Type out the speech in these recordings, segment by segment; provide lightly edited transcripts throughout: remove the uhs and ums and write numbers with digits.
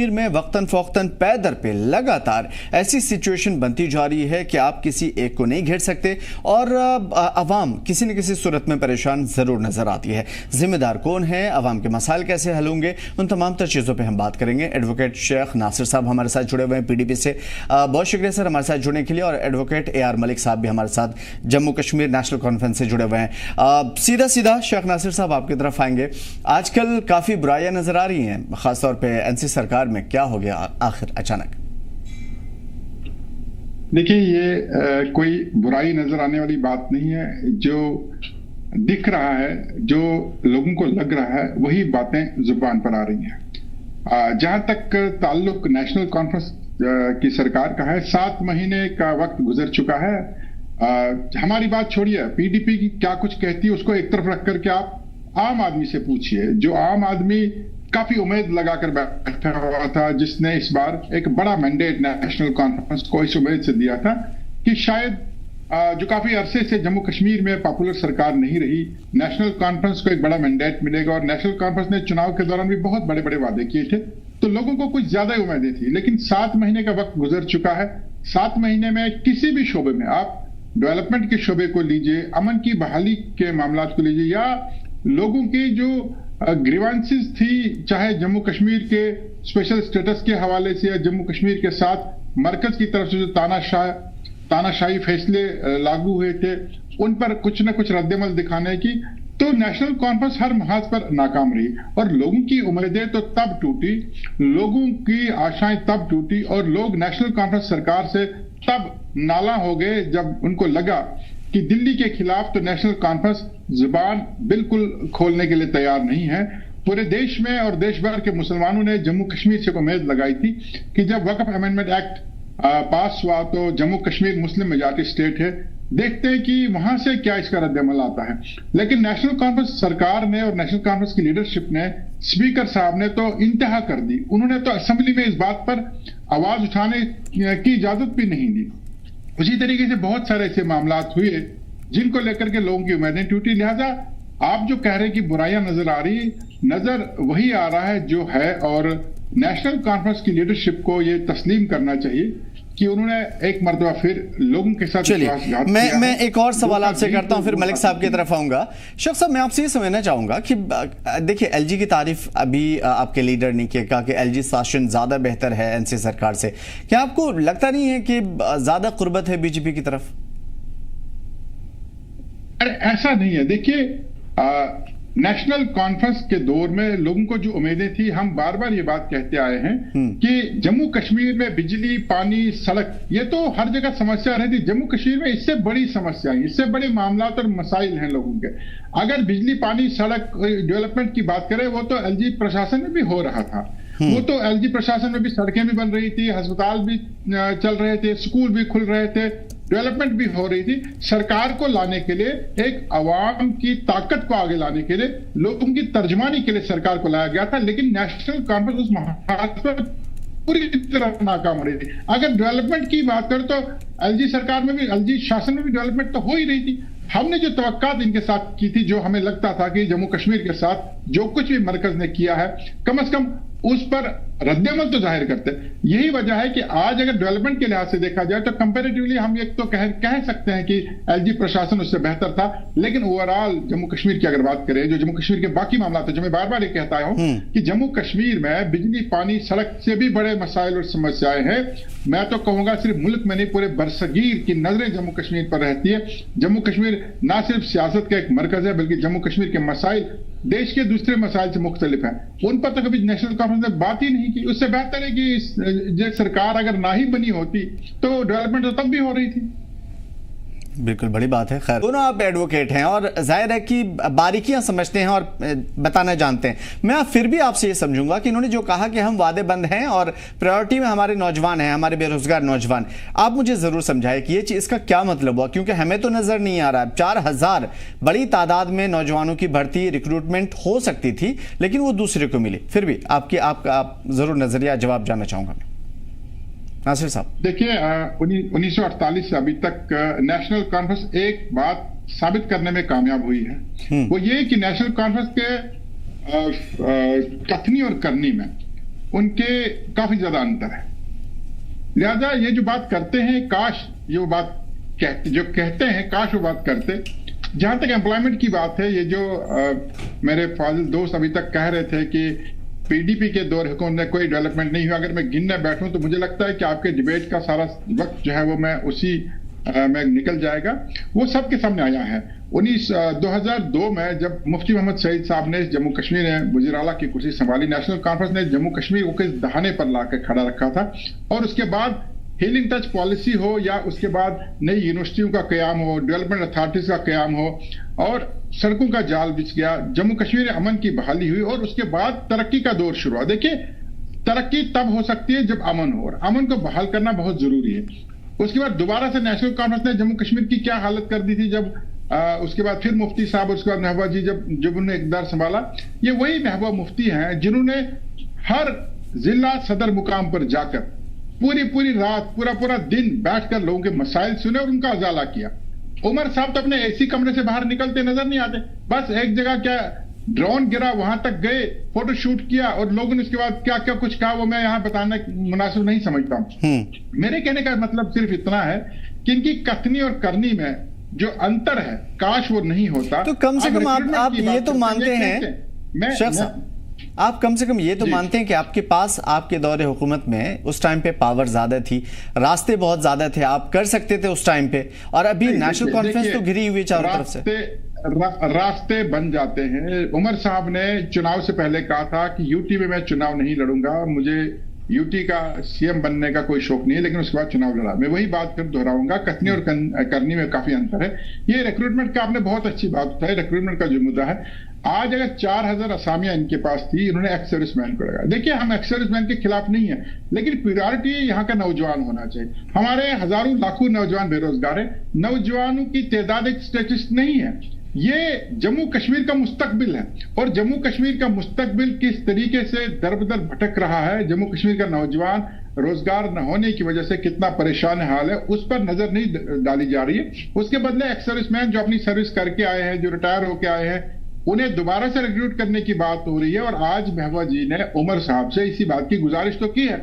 میں وقتاً فوقتاً پے در پہ لگاتار ایسی سچویشن بنتی جا رہی ہے کہ آپ کسی ایک کو نہیں گھیر سکتے اور عوام کسی نہ کسی صورت میں پریشان ضرور نظر آتی ہے۔ ذمہ دار کون ہے، عوام کے مسائل کیسے حل ہوں گے، ان تمام تر چیزوں پہ ہم بات کریں گے۔ ایڈوکیٹ شیخ ناصر صاحب ہمارے ساتھ جڑے ہوئے ہیں PDP سے، بہت شکریہ سر ہمارے ساتھ جڑنے کے لیے، اور ایڈوکیٹ AR ملک صاحب بھی ہمارے ساتھ جموں کشمیر نیشنل کانفرنس سے جڑے ہوئے ہیں۔ سیدھا شیخ ناصر صاحب آپ کی طرف آئیں گے۔ آج کل کافی برائیاں نظر آ رہی ہیں، خاص طور پہ NC سرکار میں کیا ہو گیا آخر اچانک؟ دیکھیں، یہ کوئی برائی نظر آنے والی بات نہیں ہے۔ جو دکھ رہا ہے، جو لوگوں کو لگ رہا ہے، وہی باتیں زبان پر آ رہی ہیں۔ جہاں تک تعلق نیشنل کانفرنس کی سرکار کا ہے، 7 مہینے کا وقت گزر چکا ہے۔ ہماری بات چھوڑیے، PDP کی کیا کچھ کہتی ہے اس کو ایک طرف رکھ کر کے آپ عام آدمی سے پوچھئے۔ جو عام آدمی کافی امید لگا کر بیٹھا ہوا تھا، جس نے اس بار ایک بڑا مینڈیٹ نیشنل کانفرنس کو اس امید سے دیا تھا کہ شاید جو کافی عرصے سے جموں کشمیر میں پاپولر سرکار نہیں رہی، نیشنل کانفرنس کو ایک بڑا مینڈیٹ ملے گا، اور نیشنل کانفرنس نے چناؤ کے دوران بھی بہت بڑے بڑے وعدے کیے تھے، تو لوگوں کو کچھ زیادہ امیدیں تھی۔ لیکن 7 مہینے کا وقت گزر چکا ہے۔ 7 مہینے میں کسی بھی شعبے میں، آپ ڈیولپمنٹ کے شعبے کو لیجئے، امن کی بحالی کے معاملات کو لیجئے، یا لوگوں کی جو گریوانسز تھی، چاہے جموں کشمیر کے اسپیشل سٹیٹس کے حوالے سے یا جموں کشمیر کے ساتھ مرکز کی طرف سے جو تانا شاہی فیصلے لاگو ہوئے تھے، ان پر کچھ نہ کچھ رد عمل دکھانے کی، تو نیشنل کانفرنس ہر محاذ پر ناکام رہی، اور لوگوں کی امیدیں تو تب ٹوٹی، لوگوں کی آشائیں تب ٹوٹی، اور لوگ نیشنل کانفرنس سرکار سے تب نالاں ہو گئے جب ان کو لگا کہ دلی کے خلاف تو نیشنل کانفرنس زبان بالکل کھولنے کے لیے تیار نہیں ہے۔ پورے دیش میں اور دیش بھر کے مسلمانوں نے جموں کشمیر سے امید لگائی تھی کہ جب وقف امینڈمنٹ ایکٹ پاس ہوا تو جموں کشمیر مسلم میجارٹی اسٹیٹ ہے، دیکھتے ہیں کہ وہاں سے کیا اس کا رد عمل آتا ہے۔ لیکن نیشنل کانفرنس سرکار نے اور نیشنل کانفرنس کی لیڈرشپ نے، اسپیکر صاحب نے تو انتہا کر دی۔ انہوں نے تو اسمبلی میں اس بات پر آواز اٹھانے کی اجازت بھی نہیں دی۔ اسی طریقے سے بہت سارے ایسے معاملات ہوئے جن کو لے کر کے لوگوں کی امیدیں ٹوٹی۔ لہٰذا آپ جو کہہ رہے ہیں کہ برائیاں نظر آ رہی، نظر وہی آ رہا ہے جو ہے، اور نیشنل کانفرنس کی لیڈرشپ کو یہ تسلیم کرنا چاہیے کہ انہوں نے ایک مرتبہ پھر لوگوں کے ساتھ میں ایک اور سوال آپ سے کرتا ہوں، پھر ملک صاحب کی طرف آؤں گا۔ شیخ صاحب، میں آپ سے یہ سمجھنا چاہوں گا کہ دیکھیں، LG کی تعریف ابھی آپ کے لیڈر نے کہا کہ LG شاشن زیادہ بہتر ہے NC سرکار سے۔ کیا آپ کو لگتا نہیں ہے کہ زیادہ قربت ہے BJP کی طرف؟ ایسا نہیں ہے۔ دیکھیے، نیشنل کانفرنس کے دور میں لوگوں کو جو امیدیں تھی، ہم بار بار یہ بات کہتے آئے ہیں کہ جموں کشمیر میں بجلی، پانی، سڑک، یہ تو ہر جگہ سمسیا رہی تھی۔ جموں کشمیر میں اس سے بڑی سمسیا، اس سے بڑے معاملات اور مسائل ہیں لوگوں کے۔ اگر بجلی، پانی، سڑک ڈیولپمنٹ کی بات کریں، وہ تو LG پرشاسن میں بھی ہو رہا تھا۔ وہ تو LG پرشاسن میں بھی سڑکیں بھی بن رہی تھی، ہسپتال بھی چل رہے تھے، اسکول بھی کھل رہے تھے، ڈیولپمنٹ بھی ہو رہی تھی۔ سرکار کو لانے کے لیے، ایک عوام کی طاقت کو آگے لانے کے لیے، لوگوں کی ترجمانی کے لیے سرکار کو لایا گیا تھا، لیکن نیشنل کانفرنس اس محاذ پر پوری طرح ناکام ہو رہی تھی۔ اگر ڈیولپمنٹ کی بات کریں تو LG سرکار میں بھی، LG شاسن میں بھی ڈیولپمنٹ تو ہو ہی رہی تھی۔ ہم نے جو توقعات ان کے ساتھ کی تھی، جو ہمیں لگتا تھا کہ جموں کشمیر کے ساتھ جو کچھ بھی مرکز نے کیا ہے، کم از کم اس پر رد عمل تو ظاہر کرتے۔ یہی وجہ ہے کہ آج اگر ڈیولپمنٹ کے لحاظ سے دیکھا جائے تو کمپیریٹیولی ہم ایک تو کہہ سکتے ہیں کہ LG پرشاسن اس سے بہتر تھا، لیکن اوورآل جموں کشمیر کی اگر بات کریں، جو جموں کشمیر کے باقی معاملات ہیں، جو میں بار بار یہ کہتا ہوں کہ جموں کشمیر میں بجلی، پانی، سڑک سے بھی بڑے مسائل اور سمسیایں ہیں۔ میں تو کہوں گا صرف ملک میں نہیں، پورے برصغیر کی نظریں جموں کشمیر پر رہتی ہے۔ جموں کشمیر نہ صرف سیاست کا ایک مرکز ہے، بلکہ جموں کشمیر کے مسائل دیش کے دوسرے مسائل سے مختلف ہیں۔ ان پر تو کبھی نیشنل کانفرنس نے بات ہی نہیں کی۔ اس سے بہتر ہے کہ سرکار اگر نہ ہی بنی ہوتی تو ڈیولپمنٹ تو تب بھی ہو رہی تھی۔ بالکل بڑی بات ہے۔ خیر، دونوں آپ ایڈوکیٹ ہیں اور ظاہر ہے کہ باریکیاں سمجھتے ہیں اور بتانا جانتے ہیں۔ میں پھر بھی آپ سے یہ سمجھوں گا کہ انہوں نے جو کہا کہ ہم وعدے بند ہیں اور پرائیورٹی میں ہمارے نوجوان ہیں، ہمارے بے روزگار نوجوان، آپ مجھے ضرور سمجھائیں کہ یہ چیز، اس کا کیا مطلب ہوا؟ کیونکہ ہمیں تو نظر نہیں آ رہا ہے۔ 4000 بڑی تعداد میں نوجوانوں کی بھرتی، ریکروٹمنٹ ہو سکتی تھی، لیکن وہ دوسرے کو ملی۔ پھر بھی آپ ضرور نظریہ جواب جاننا چاہوں گا ناصر صاحب۔ دیکھیے، 1948 سے ابھی تک نیشنل کانفرنس ایک بات ثابت کرنے میں کامیاب ہوئی ہے، وہ یہ کہ نیشنل کانفرنس کے کتھنی اور کرنی میں उनके काफी ज्यादा अंतर है। लिहाजा ये जो बात करते हैं, काश ये वो बात जो कहते हैं, काश वो बात करते। जहां तक एम्प्लॉयमेंट की बात है, ये जो मेरे फाजिल दोस्त अभी तक कह रहे थे कि पीडीपी के दौर हुकूमत में कोई डेवलपमेंट नहीं हुआ, अगर मैं गिनने बैठूं तो मुझे लगता है कि आपके डिबेट का सारा वक्त जो है वो मैं उसी में निकल जाएगा। वो सबके सामने आया है। 2002 में जब मुफ्ती मोहम्मद सईद साहब ने जम्मू कश्मीर में वज़ीर-ए-आला की कुर्सी संभाली, नेशनल कॉन्फ्रेंस ने जम्मू कश्मीर को किस दहाने पर लाकर खड़ा रखा था, और उसके बाद हीलिंग टच पॉलिसी हो या उसके बाद नई यूनिवर्सिटियों का क़याम हो, डेवलपमेंट अथॉरिटीज का क़याम हो, और सड़कों का जाल बिछ गया, जम्मू कश्मीर में अमन की बहाली हुई, और उसके बाद तरक्की का दौर शुरू हुआ। देखिए, तरक्की तब हो सकती है जब अमन हो, और अमन को बहाल करना बहुत जरूरी है। उसके बाद दोबारा से नेशनल कॉन्फ्रेंस ने जम्मू कश्मीर की क्या हालत कर दी थी, जब उसके बाद फिर मुफ्ती साहब, उसके बाद महबूबा जी जब उन्होंने इक़्तिदार संभाला। ये वही महबूबा मुफ्ती हैं जिन्होंने हर जिला सदर मुकाम पर जाकर पूरी रात, पूरा दिन बैठकर लोगों के मसाइल सुने और उनका अजाला किया। उमर साहब तो अपने एसी कमरे से बाहर निकलते नजर नहीं आते, बस एक जगह क्या ड्रोन गिरा, वहां तक गए, फोटो शूट किया, और लोगों ने उसके बाद क्या क्या कुछ कहा वो मैं यहां बताना मुनासिब नहीं समझता हूं। मेरे कहने का मतलब सिर्फ इतना है कि इनकी कथनी और करनी में जो अंतर है, काश वो नहीं होता। तो कम से कम आप ये तो मानते हैं, आप कम से कम ये तो मानते हैं कि आपके पास आपके दौरे हुकूमत में उस टाइम पे पावर ज्यादा थी, रास्ते बहुत ज्यादा थे, आप कर सकते थे उस टाइम पे, और अभी नेशनल कॉन्फ्रेंस तो घिरी हुई चारों तरफ से। रास्ते बन जाते हैं। उमर साहब ने चुनाव से पहले कहा था कि यूटी में मैं चुनाव नहीं लड़ूंगा, मुझे यूटी का सीएम बनने का कोई शौक नहीं है, लेकिन उसके बाद चुनाव लड़ा। मैं वही बात फिर दोहराऊंगा, कथनी और करनी में काफी अंतर है। ये रिक्रूटमेंट का आपने बहुत अच्छी बात बताई। रिक्रूटमेंट का जो मुद्दा है, आज अगर 4000 असामियां इनके पास थी, इन्होंने एक्स सर्विसमैन को लगाया। देखिए, हम एक्स सर्विसमैन के खिलाफ नहीं है, लेकिन प्रायोरिटी यहाँ का नौजवान होना चाहिए। हमारे हजारों लाखों नौजवान बेरोजगार है, नौजवानों की तादाद एक स्टैटिस्टिक नहीं है, ये जम्मू कश्मीर का मुस्तकबिल है। और जम्मू कश्मीर का मुस्तकबिल किस तरीके से दर-बदर भटक रहा है, जम्मू कश्मीर का नौजवान रोजगार न होने की वजह से कितना परेशान हाल है, उस पर नजर नहीं डाली जा रही है। उसके बदले एक्स सर्विसमैन जो अपनी सर्विस करके आए हैं, जो रिटायर होके आए हैं, उन्हें दोबारा से रिक्रूट करने की बात हो रही है। और आज महबूबा जी ने उमर साहब से इसी बात की गुजारिश तो की है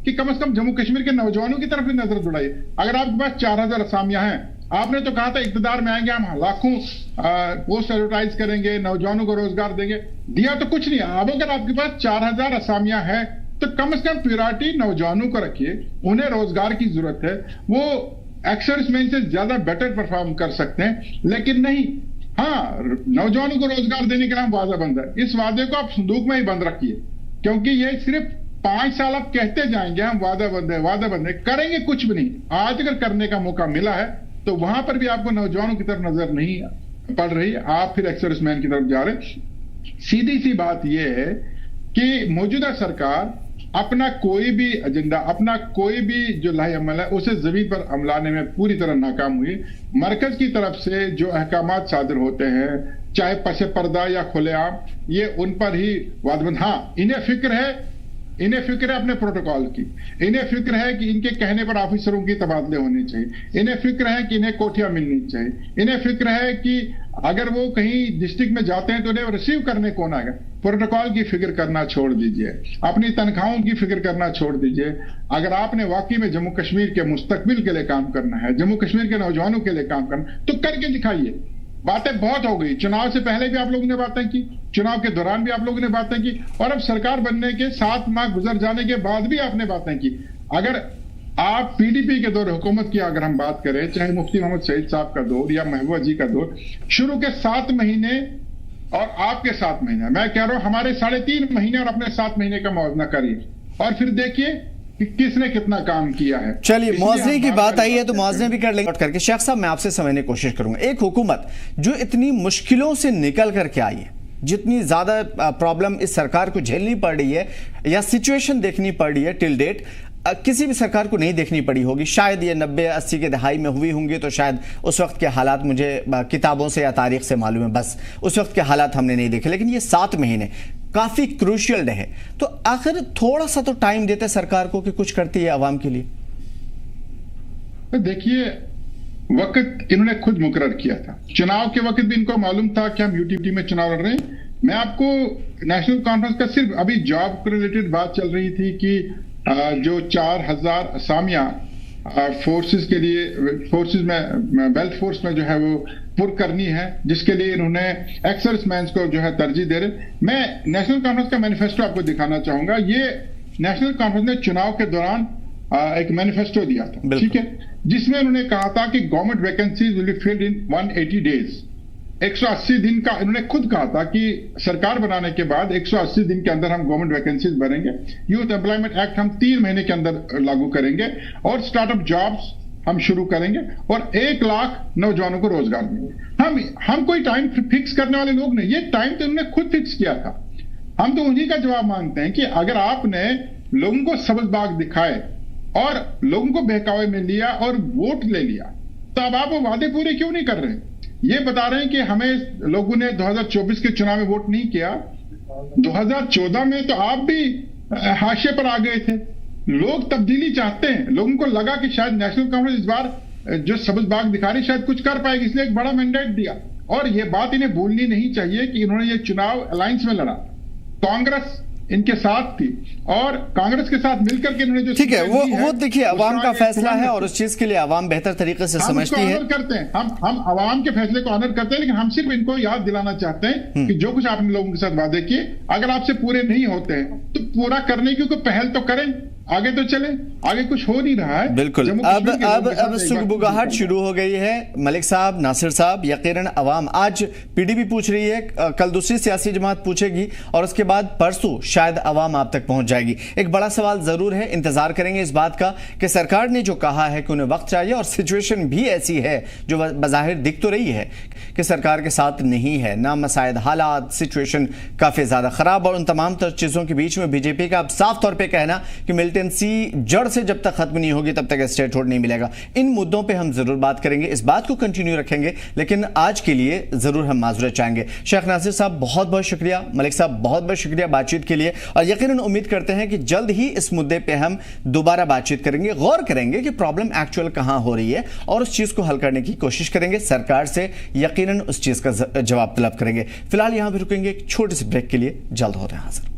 कि कम से कम जम्मू कश्मीर के नौजवानों की तरफ भी नजर दौड़ाइए। अगर आपके पास 4000 असामियां हैं, आपने तो कहा था इक़्तिदार में आएंगे हम लाखों पोस्ट एडवर्टाइज करेंगे, नौजवानों को रोजगार देंगे, दिया तो कुछ नहीं। अब अगर आपके पास 4000 असामियां हैं तो कम से कम प्रायोरिटी नौजवानों को रखिए, उन्हें रोजगार की जरूरत है, वो एक्स सर्विसमैन से ज्यादा बेटर परफॉर्म कर सकते हैं। लेकिन नहीं, हाँ, नौजवानों को रोजगार देने के लिए हम वादा बंद है, इस वादे को आप संदूक में ही बंद रखिए, क्योंकि ये सिर्फ 5 साल आप कहते जाएंगे हम वादा बंद है, करेंगे कुछ भी नहीं। आज अगर करने का मौका मिला है तो वहां पर भी आपको नौजवानों की तरफ नजर नहीं पड़ रही, आप फिर एक्स सर्विसमैन की तरफ जा रहे। सीधी सी बात यह है कि मौजूदा सरकार अपना कोई भी एजेंडा, अपना कोई भी जो लाही अमल है, उसे जमीन पर अमलाने में पूरी तरह नाकाम हुई। मरकज की तरफ से जो अहकामात सादर होते हैं, चाहे पसे पर्दा या खुलेआम, ये उन पर ही वादबंद। हाँ, इन्हें फिक्र है अपने प्रोटोकॉल की, इन्हें फिक्र है कि इनके कहने पर ऑफिसरों की तबादले होने चाहिए, इन्हें फिक्र है कि इन्हें कोठियां मिलनी चाहिए, इन्हें फिक्र है कि अगर वो कहीं डिस्ट्रिक्ट में जाते हैं तो उन्हें रिसीव करने कौन आएगा। प्रोटोकॉल की फिक्र करना छोड़ दीजिए, अपनी तनख्वाहों की फिक्र करना छोड़ दीजिए। अगर आपने वाकई में जम्मू कश्मीर के मुस्तकबिल के लिए काम करना है, जम्मू कश्मीर के नौजवानों के लिए काम करना, तो करके दिखाइए। बातें बहुत हो गई, चुनाव से पहले भी आप लोगों ने बातें की, चुनाव के दौरान भी आप लोगों ने बातें की, और अब सरकार बनने के 7 माह गुजर जाने के बाद भी आपने बातें की। अगर आप पीडीपी के दौर हुकूमत की अगर हम बात करें, चाहे मुफ्ती मोहम्मद सईद साहब का दौर या महबूबा जी का दौर, शुरू के 7 महीने और आपके 7 महीने, मैं कह रहा हूं हमारे 3.5 महीने और अपने 7 महीने का मुआवजा करिए, और फिर देखिए कि किसने कितना काम किया है। चलिए, मुआवजे की बात आई है तो मुआवजे भी कर लेंगे करके। शेख साहब, मैं आपसे समझने की कोशिश करूंगा, एक हुकूमत जो इतनी मुश्किलों से निकल करके आई है, जितनी ज्यादा प्रॉब्लम इस सरकार को झेलनी पड़ रही है या सिचुएशन देखनी पड़ रही है टिल डेट, किसी भी सरकार को नहीं देखनी पड़ी होगी। शायद ये 90-80 के दहाई में हुई होंगी, तो शायद उस वक्त के हालात मुझे किताबों से या तारीख से मालूम है, बस उस वक्त के हालात हमने नहीं देखे। लेकिन ये 7 महीने काफी क्रूशियल रहे, तो आखिर थोड़ा सा तो टाइम देते सरकार को कि कुछ करती है आवाम के लिए। देखिए, वक्त इन्होंने खुद मुकर्रर किया था। चुनाव के वक्त भी इनको मालूम था कि हम यूटीटी में चुनाव लड़ रहे हैं, मैं आपको नेशनल कॉन्फ्रेंस का सिर्फ अभी जॉब को रिलेटेड बात चल रही थी कि जो 4000 असामियां फोर्सेस के लिए फोर्सेस में वेल्थ फोर्स में जो है वो पुर करनी है, जिसके लिए इन्होंने एक्स सर्विसमैन को जो है तरजीह दे रहे। मैं नेशनल कॉन्फ्रेंस का मैनिफेस्टो आपको दिखाना चाहूंगा। ये नेशनल कॉन्फ्रेंस ने चुनाव के दौरान एक मैनिफेस्टो दिया था, ठीक है, जिसमें उन्होंने कहा था कि government vacancies will be filled in 180 days. 180 दिन का इन्होंने खुद कहा था कि सरकार बनाने के बाद 180 दिन के अंदर हम गवर्नमेंट वैकेंसीज भरेंगे। यूथ एम्प्लॉयमेंट एक्ट हम 3 महीने के अंदर लागू करेंगे और स्टार्टअप जॉब्स हम शुरू करेंगे और 1 लाख नौजवानों को रोजगार देंगे। हम कोई टाइम फिक्स करने वाले लोग नहीं, ये टाइम तो उन्होंने खुद फिक्स किया था। हम तो उन्हीं का जवाब मांगते हैं कि अगर आपने लोगों को सबज बाग दिखाए और लोगों को बहकावे में लिया और वोट ले लिया, तो अब आप वो वादे पूरे क्यों नहीं कर रहे? ये बता रहे हैं कि हमें लोगों ने 2024 के चुनाव में वोट नहीं किया। 2014 में तो आप भी हाशिए पर आ गए थे। लोग तब्दीली चाहते हैं। लोगों को लगा कि शायद नेशनल कांग्रेस इस बार जो सबज बाग दिखा रही शायद कुछ कर पाएगी, इसलिए एक बड़ा मैंडेट दिया। और ये बात इन्हें भूलनी नहीं चाहिए कि इन्होंने ये चुनाव अलायंस में लड़ा, कांग्रेस इनके साथ थी और कांग्रेस के साथ मिलकर के इन्होंने जो ठीक है वो देखिए अवाम का फैसला है और उस चीज के लिए अवाम बेहतर तरीके से समझती है। करते हैं हम अवाम के फैसले को ऑनर करते हैं, लेकिन हम सिर्फ इनको याद दिलाना चाहते हैं कि जो कुछ आपने लोगों के साथ वादे किए अगर आपसे पूरे नहीं होते हैं तो पूरा करने की कोई पहल तो करें, आगे तो चले। आगे कुछ हो नहीं रहा है। बिल्कुल। अब सुगबुगाहट शुरू हो गई है। मलिक साहब, नासिर साहब, यकीनन अवाम आज पीडीपी पूछ रही है, कल दूसरी सियासी जमात पूछेगी और उसके बाद परसों शायद अवाम आप तक पहुंच जाएगी। एक बड़ा सवाल जरूर है, इंतजार करेंगे इस बात का कि सरकार ने जो कहा है कि उन्हें वक्त चाहिए और सिचुएशन भी ऐसी है जो बज़ाहिर दिख तो रही है कि सरकार के साथ नहीं है, नामसाइद हालात, सिचुएशन काफी ज्यादा खराब और उन तमाम चीजों के बीच में बीजेपी का अब साफ तौर पर कहना कि मिलिटेंसी जड़ से जब तक खत्म नहीं होगी तब तक स्टेटहुड नहीं मिलेगा। इन मुद्दों पे हम जरूर बात करेंगे, इस बात को कंटिन्यू रखेंगे, लेकिन आज के लिए जरूर हम माजूरत चाहेंगे। शेख नासिर साहब बहुत बहुत शुक्रिया, मलिक साहब बहुत बहुत शुक्रिया बातचीत के लिए और यकीनन उम्मीद करते हैं कि जल्द ही इस मुद्दे पे हम दोबारा बातचीत करेंगे, गौर करेंगे कि प्रॉब्लम एक्चुअल कहां हो रही है और उस चीज को हल करने की कोशिश करेंगे। सरकार से यकीनन उस चीज का जवाब तलब करेंगे। फिलहाल यहां भी रुकेंगे, एक छोटे से ब्रेक के लिए, जल्द होते हैं हाजिर।